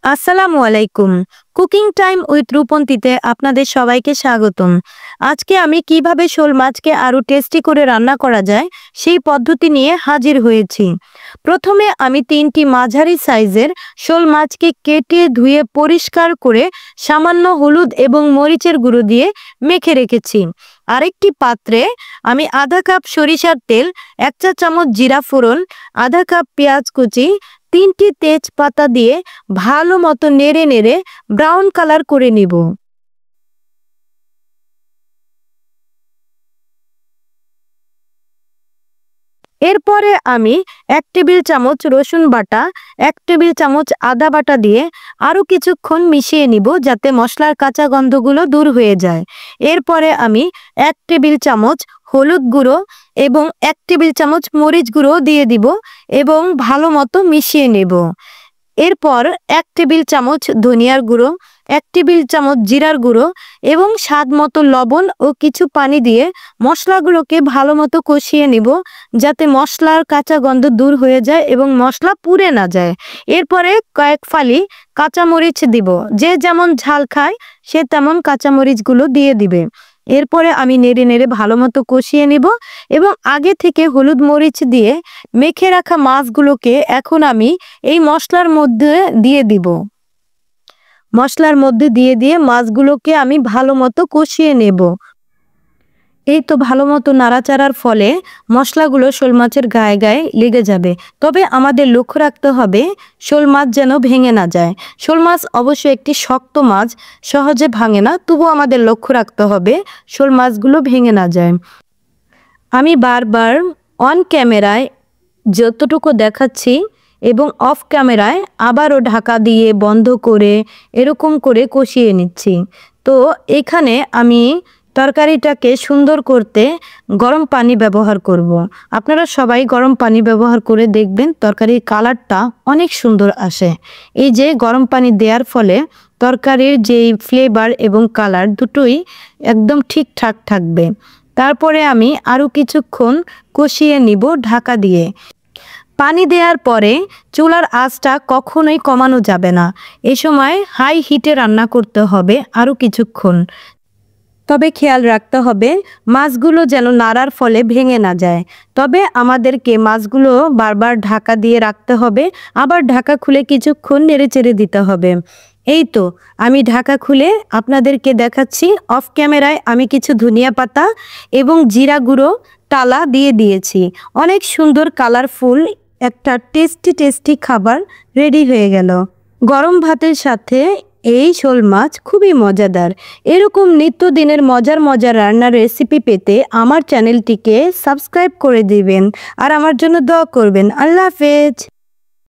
আসসালামু আলাইকুম। Cooking time with রূপন্তীতে আপনাদের সবাইকে স্বাগতম। আজকে আমি কিভাবে শোল মাছকে আরও টেস্টি করে রান্না করা যায় সেই পদ্ধতি নিয়ে হাজির হয়েছি। প্রথমে আমি 3টি মাঝারি সাইজের শোল মাছকে কেটে ধুয়ে পরিষ্কার করে সামান্য হলুদ এবং মরিচের গুঁড়ো দিয়ে মেখে রেখেছি। আরেকটি পাত্রে আমি আধা কাপ সরিষার তেল, 1 চা চামচ জিরা ফোড়ন, আধা কাপ পেঁয়াজ কুচি, 3টি তেজপাতা দিয়ে ভালো মতো নেড়ে নেড়ে ব্রাউন কালার করে নিব। এরপরে আমি 1 টেবিল চামচ রসুন বাটা, 1 টেবিল চামচ আদা বাটা দিয়ে আরও কিছুক্ষণ মিশিয়ে নিব যাতে মশলার কাঁচা গন্ধগুলো দূর হয়ে যায়। এরপরে আমি 1 টেবিল চামচ হলুদ গুঁড়ো এবং 1 টেবিল চামচ মরিচ গুঁড়ো দিয়ে দিব এবং ভালো মতো মিশিয়ে নেব। এরপর 1 টেবিল চামচ ধনিয়ার গুঁড়ো, 1 টেবিল চামচ জিরার গুঁড়ো এবং স্বাদ মতো লবণ ও কিছু পানি দিয়ে মশলাগুলোকে ভালো মতো কষিয়ে নিব যাতে মশলার কাঁচা গন্ধ দূর হয়ে যায় এবং মশলা পুড়ে না যায়। এরপরে কয়েক ফালি কাঁচামরিচ দিব, যে যেমন ঝাল খায় সে তেমন কাঁচামরিচগুলো দিয়ে দিবে। এরপরে আমি নেড়ে নেড়ে ভালো মতো কষিয়ে নিব এবং আগে থেকে হলুদ মরিচ দিয়ে মেখে রাখা মাছগুলোকে এখন আমি এই মশলার মধ্যে দিয়ে দিব। মশলার মধ্যে দিয়ে মাছগুলোকে আমি ভালো মতো কষিয়ে নেব। এই তো ভালো মতো নাড়াচাড়ার ফলে মশলাগুলো শোল মাছের গায়ে গায়ে লেগে যাবে। তবে আমাদের লক্ষ্য রাখতে হবে শোল মাছ যেন ভেঙে না যায়। শোল মাছ অবশ্যই একটি শক্ত মাছ, সহজে ভাঙে না, তবুও আমাদের লক্ষ্য রাখতে হবে শোল মাছগুলো ভেঙে না যায়। আমি বারবার অন ক্যামেরায় যতটুকু দেখাচ্ছি এবং অফ ক্যামেরায় আবারও ঢাকা দিয়ে বন্ধ করে এরকম করে কষিয়ে নিচ্ছি। তো এখানে আমি তরকারিটাকে সুন্দর করতে গরম পানি ব্যবহার করব। আপনারা সবাই গরম পানি ব্যবহার করে দেখবেন তরকারির কালারটা অনেক সুন্দর আসে। এই যে গরম পানি দেওয়ার ফলে তরকারির যেই ফ্লেভার এবং কালার দুটোই একদম ঠিকঠাক থাকবে। তারপরে আমি আরও কিছুক্ষণ কষিয়ে নিব ঢাকা দিয়ে। পানি দেওয়ার পরে চুলার আঁচটা কখনোই কমানো যাবে না। এই সময় হাই হিটে রান্না করতে হবে আরও কিছুক্ষণ। তবে খেয়াল রাখতে হবে মাছগুলো যেন নাড়ার ফলে ভেঙে না যায়। তবে আমাদেরকে মাছগুলো বারবার ঢাকা দিয়ে রাখতে হবে, আবার ঢাকা খুলে কিছুক্ষণ নেড়েচেড়ে দিতে হবে। এই তো আমি ঢাকা খুলে আপনাদেরকে দেখাচ্ছি। অফ ক্যামেরায় আমি কিছু ধনিয়া পাতা এবং জিরা গুঁড়ো টালা দিয়ে দিয়েছি। অনেক সুন্দর কালারফুল একটা টেস্টি খাবার রেডি হয়ে গেল। গরম ভাতের সাথে এই শোল মাছ খুবই মজাদার। এরকম নিত্যদিনের মজার রান্নার রেসিপি পেতে আমার চ্যানেলটিকে সাবস্ক্রাইব করে দিবেন আর আমার জন্য দোয়া করবেন। আল্লাহ হাফেজ।